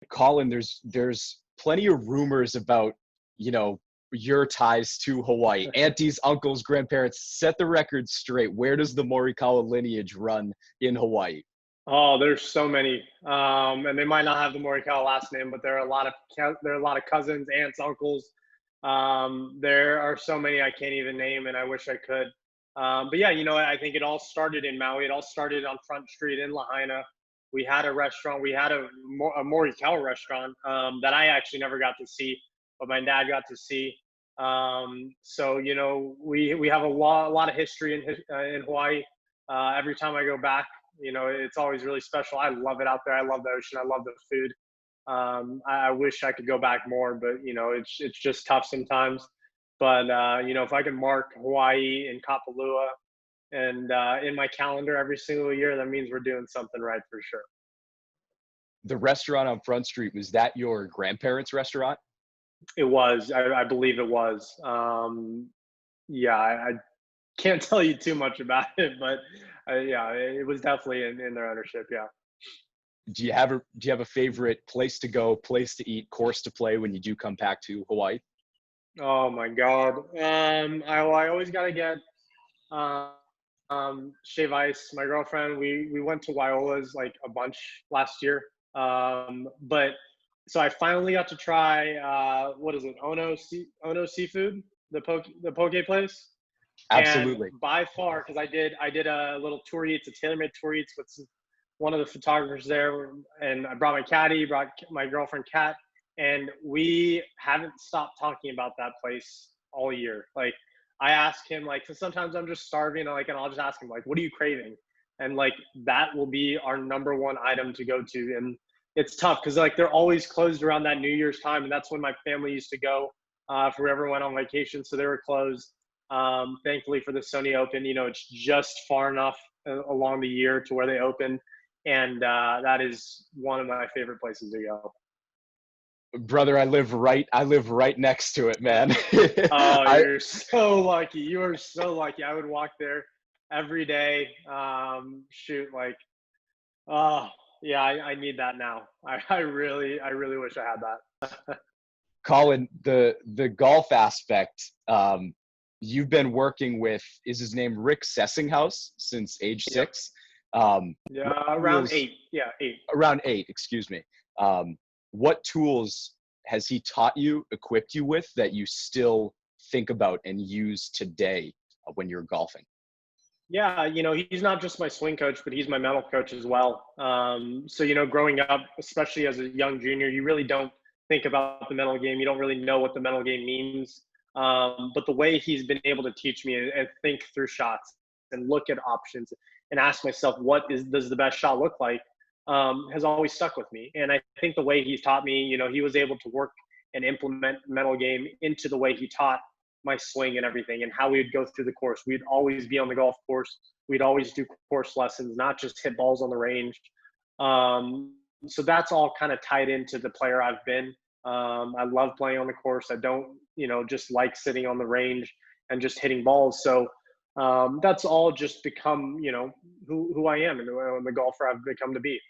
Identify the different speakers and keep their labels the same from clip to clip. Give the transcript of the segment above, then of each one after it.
Speaker 1: Colin, there's plenty of rumors about, you know, your ties to Hawaii. Aunties, uncles, grandparents, set the record straight. Where does the Morikawa lineage run in Hawaii?
Speaker 2: Oh, there's so many, and they might not have the Morikawa last name, but there are a lot of cousins, aunts, uncles. There are so many I can't even name, and I wish I could. But yeah, I think it all started in Maui. It all started on Front Street in Lahaina. We had a restaurant. We had a Morikawa restaurant that I actually never got to see, but my dad got to see. So we have a lot of history in Hawaii. Every time I go back, it's always really special. I love it out there. I love the ocean. I love the food. I wish I could go back more, but it's just tough sometimes. But if I can mark Hawaii and Kapalua and in my calendar every single year, that means we're doing something right for sure.
Speaker 1: The restaurant on Front Street, was that your grandparents' restaurant?
Speaker 2: It was. I believe it was. Yeah, I can't tell you too much about it, but yeah, it was definitely in their ownership. Yeah.
Speaker 1: Do you have a favorite place to go, place to eat, course to play when you do come back to Hawaii?
Speaker 2: Oh my God. I always gotta get shave ice. My girlfriend, we went to Wyola's like a bunch last year. But so I finally got to try what is it? Ono Seafood, the poke place.
Speaker 1: Absolutely.
Speaker 2: And by far, because I did a little tour eats, a tailor-made tour eats with one of the photographers there, and I brought my caddy, brought my girlfriend Kat, and we haven't stopped talking about that place all year. Like I ask him, like, cause sometimes I'm just starving, and I'll just ask him, like, what are you craving? And like that will be our number one item to go to. And it's tough because like they're always closed around that New Year's time, and that's when my family used to go if we ever went on vacation. So they were closed. Thankfully for the Sony Open, it's just far enough along the year to where they open, and that is one of my favorite places to go.
Speaker 1: Brother, I live right next to it, man.
Speaker 2: Oh, you're so lucky. You are so lucky. I would walk there every day. Oh yeah, I need that now. I really wish I had that.
Speaker 1: Colin, the golf aspect, you've been working with, is his name Rick Sessinghaus since age 6?
Speaker 2: Yeah, around 8. Yeah, 8.
Speaker 1: Around 8, excuse me. What tools has he taught you, equipped you with that you still think about and use today when you're golfing?
Speaker 2: Yeah, he's not just my swing coach, but he's my mental coach as well. So, growing up, especially as a young junior, you really don't think about the mental game. You don't really know what the mental game means. But the way he's been able to teach me and think through shots and look at options and ask myself, does the best shot look like, has always stuck with me. And I think the way he's taught me, he was able to work and implement mental game into the way he taught my swing and everything, and how we would go through the course. We'd always be on the golf course. We'd always do course lessons, not just hit balls on the range. So that's all kind of tied into the player I've been. I love playing on the course. I don't, just like sitting on the range and just hitting balls. So that's all just become, who I am and the golfer I've become to be.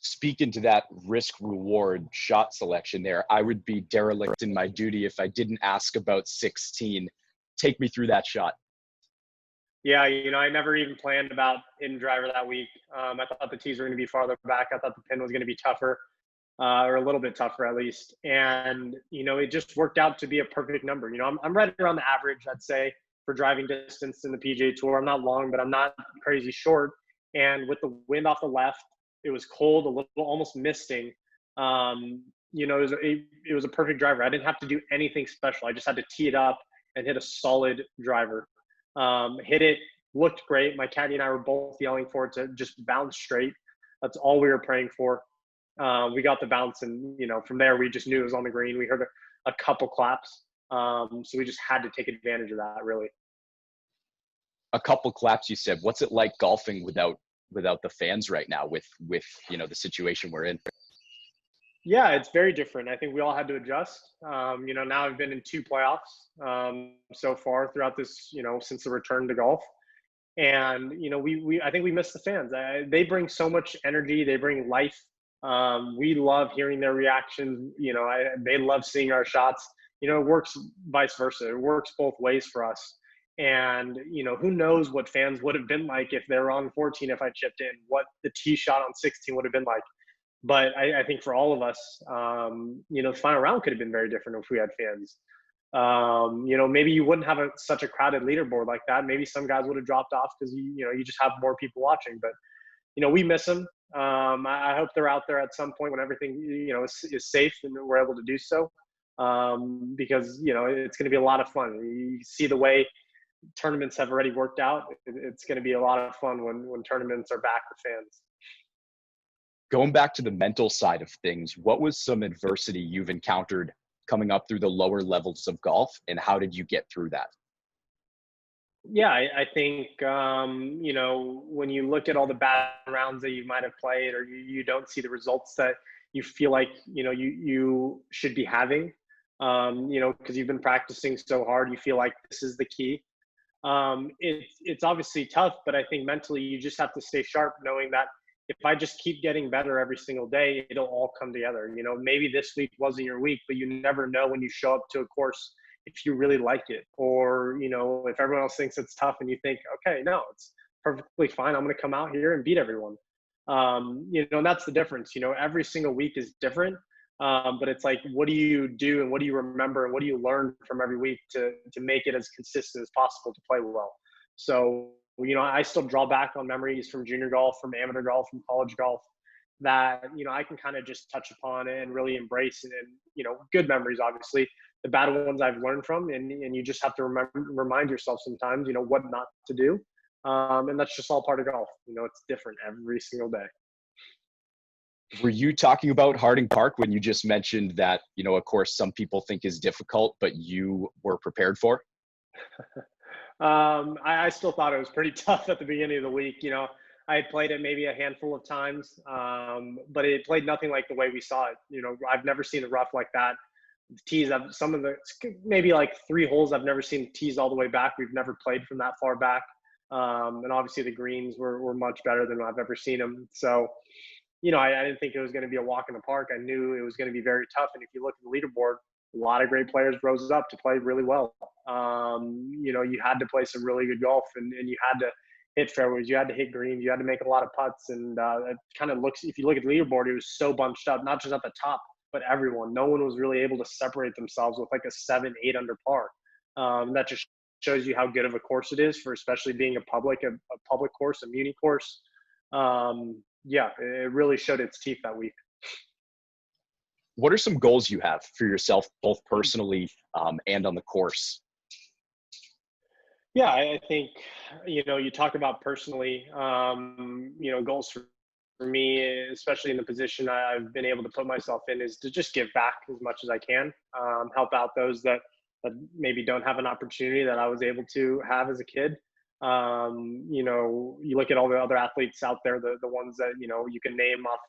Speaker 1: Speaking to that risk reward shot selection there, I would be derelict in my duty if I didn't ask about 16. Take me through that shot.
Speaker 2: Yeah, I never even planned about hitting driver that week. I thought the tees were going to be farther back. I thought the pin was going to be tougher, or a little bit tougher at least. And, it just worked out to be a perfect number. I'm right around the average, I'd say, for driving distance in the PGA Tour. I'm not long, but I'm not crazy short. And with the wind off the left, it was cold, a little, almost misting. It was a perfect driver. I didn't have to do anything special. I just had to tee it up and hit a solid driver. Hit it, looked great. My caddy and I were both yelling for it to just bounce straight. That's all we were praying for. We got the bounce, and from there we just knew it was on the green. We heard a couple claps, so we just had to take advantage of that. Really,
Speaker 1: a couple claps, you said. What's it like golfing without the fans right now with the situation we're in?
Speaker 2: Yeah, it's very different. I think we all had to adjust. Now I've been in 2 playoffs so far throughout this, since the return to golf. And, I think we miss the fans. They bring so much energy. They bring life We love hearing their reactions. They love seeing our shots. It works vice versa. It works both ways for us. And, who knows what fans would have been like if they were on 14, if I chipped in, what the tee shot on 16 would have been like. But I think for all of us, the final round could have been very different if we had fans. Maybe you wouldn't have such a crowded leaderboard like that. Maybe some guys would have dropped off because you just have more people watching. But we miss them. I hope they're out there at some point when everything is safe and we're able to do so. Because it's going to be a lot of fun. You see the way tournaments have already worked out. It's going to be a lot of fun when tournaments are back with fans.
Speaker 1: Going back to the mental side of things, what was some adversity you've encountered coming up through the lower levels of golf, and how did you get through that?
Speaker 2: Yeah, I think, when you look at all the bad rounds that you might have played, or you don't see the results that you feel like, you should be having, because you've been practicing so hard, you feel like this is the key. It's obviously tough, but I think mentally you just have to stay sharp, knowing that if I just keep getting better every single day, it'll all come together. Maybe this week wasn't your week, but you never know when you show up to a course if you really like it, or if everyone else thinks it's tough and you think, okay, no, it's perfectly fine, I'm going to come out here and beat everyone. And that's the difference. Every single week is different, but it's like, what do you do and what do you remember and what do you learn from every week to make it as consistent as possible to play well. So I still draw back on memories from junior golf, from amateur golf, from college golf that I can kind of just touch upon and really embrace, and good memories, obviously. The bad ones I've learned from, and you just have to remind yourself sometimes, what not to do. And that's just all part of golf. It's different every single day.
Speaker 1: Were you talking about Harding Park when you just mentioned that, of course, some people think is difficult, but you were prepared for?
Speaker 2: I still thought it was pretty tough at the beginning of the week. I had played it maybe a handful of times, but it played nothing like the way we saw it. I've never seen a rough like that. The tees, maybe like 3 holes, I've never seen tees all the way back. We've never played from that far back. And obviously the greens were much better than I've ever seen them. So, I didn't think it was going to be a walk in the park. I knew it was going to be very tough. And if you look at the leaderboard, a lot of great players rose up to play really well. You had to play some really good golf, and you had to hit fairways, you had to hit greens, you had to make a lot of putts. And it kind of looks, if you look at the leaderboard, it was so bunched up, not just at the top, but everyone. No one was really able to separate themselves with like a 7-8 under par. That just shows you how good of a course it is, for especially being a public course, a muni course. It really showed its teeth that week.
Speaker 1: What are some goals you have for yourself, both personally and on the course?
Speaker 2: Yeah, I think, you talk about personally, goals for me, especially in the position I've been able to put myself in, is to just give back as much as I can, help out those that maybe don't have an opportunity that I was able to have as a kid. You look at all the other athletes out there, the ones that, you can name off,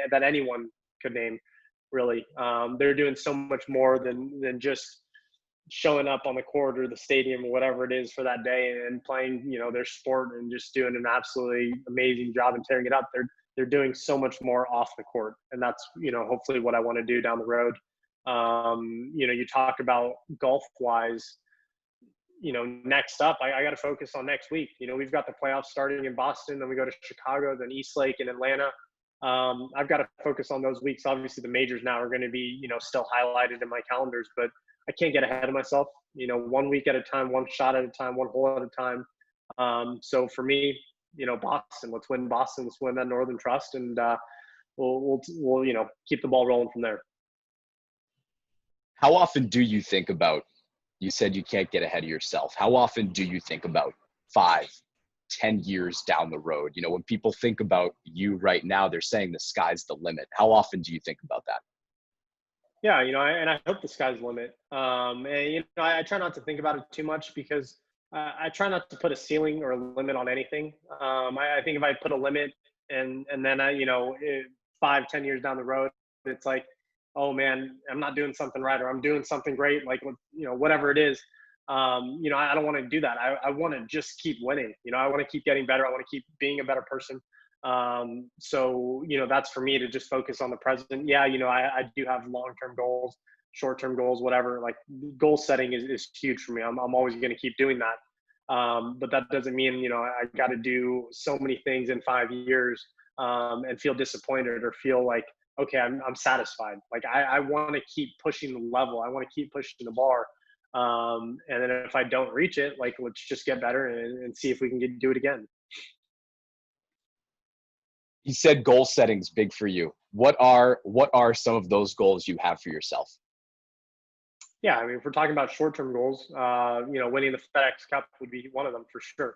Speaker 2: that anyone could name, really. They're doing so much more than just showing up on the court or the stadium or whatever it is for that day and playing, their sport and just doing an absolutely amazing job and tearing it up. They're doing so much more off the court. And that's, hopefully what I want to do down the road. You talk about golf wise, next up, I got to focus on next week. We've got the playoffs starting in Boston, then we go to Chicago, then Eastlake and Atlanta. I've got to focus on those weeks. Obviously the majors now are going to be, still highlighted in my calendars, but I can't get ahead of myself, 1 week at a time, one shot at a time, one hole at a time. So for me, Boston, let's win Boston, let's win that Northern Trust, and we'll keep the ball rolling from there.
Speaker 1: How often do you think about, you said you can't get ahead of yourself, how often do you think about 5, 10 years down the road? When people think about you right now, they're saying the sky's the limit. How often do you think about that?
Speaker 2: Yeah, and I hope the sky's the limit. And, I try not to think about it too much, because I try not to put a ceiling or a limit on anything. I think if I put a limit and then 5, 10 years down the road, it's like, oh man, I'm not doing something right, or I'm doing something great, like, whatever it is. I don't want to do that. I want to just keep winning. I want to keep getting better. I want to keep being a better person. So, that's for me to just focus on the present. Yeah, I do have long-term goals, short-term goals, whatever. Like, goal setting is huge for me. I'm always going to keep doing that. But that doesn't mean, I got to do so many things in 5 years and feel disappointed or feel like, okay, I'm satisfied. Like, I want to keep pushing the level. I want to keep pushing the bar. And then if I don't reach it, like, let's just get better and see if we can do it again.
Speaker 1: You said goal setting's big for you. What are some of those goals you have for yourself?
Speaker 2: Yeah, I mean, if we're talking about short-term goals, winning the FedEx Cup would be one of them for sure.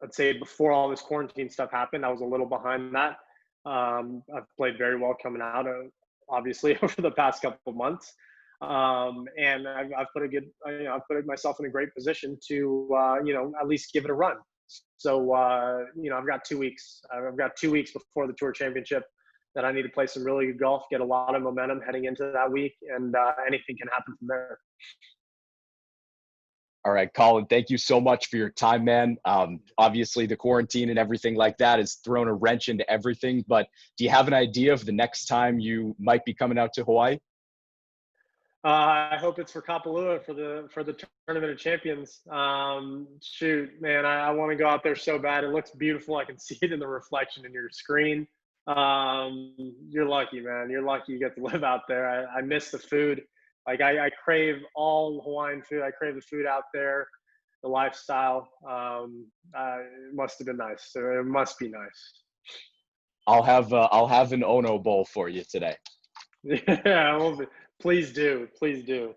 Speaker 2: I'd say before all this quarantine stuff happened, I was a little behind that. I've played very well coming out of, obviously, over the past couple of months, and I've put myself in a great position to at least give it a run. So I've got 2 weeks. I've got 2 weeks before the Tour Championship that I need to play some really good golf, get a lot of momentum heading into that week, and anything can happen from there.
Speaker 1: All right, Collin, thank you so much for your time, man. Obviously, the quarantine and everything like that has thrown a wrench into everything, but do you have an idea of the next time you might be coming out to Hawaii?
Speaker 2: I hope it's for Kapalua for the Tournament of Champions. Shoot, man, I want to go out there so bad. It looks beautiful. I can see it in the reflection in your screen. You're lucky, man. You're lucky you get to live out there. I miss the food. Like, I crave all Hawaiian food. I crave the food out there, the lifestyle. It must have been nice. So it must be nice.
Speaker 1: I'll have an Ono bowl for you today.
Speaker 2: Yeah, please do. Please do.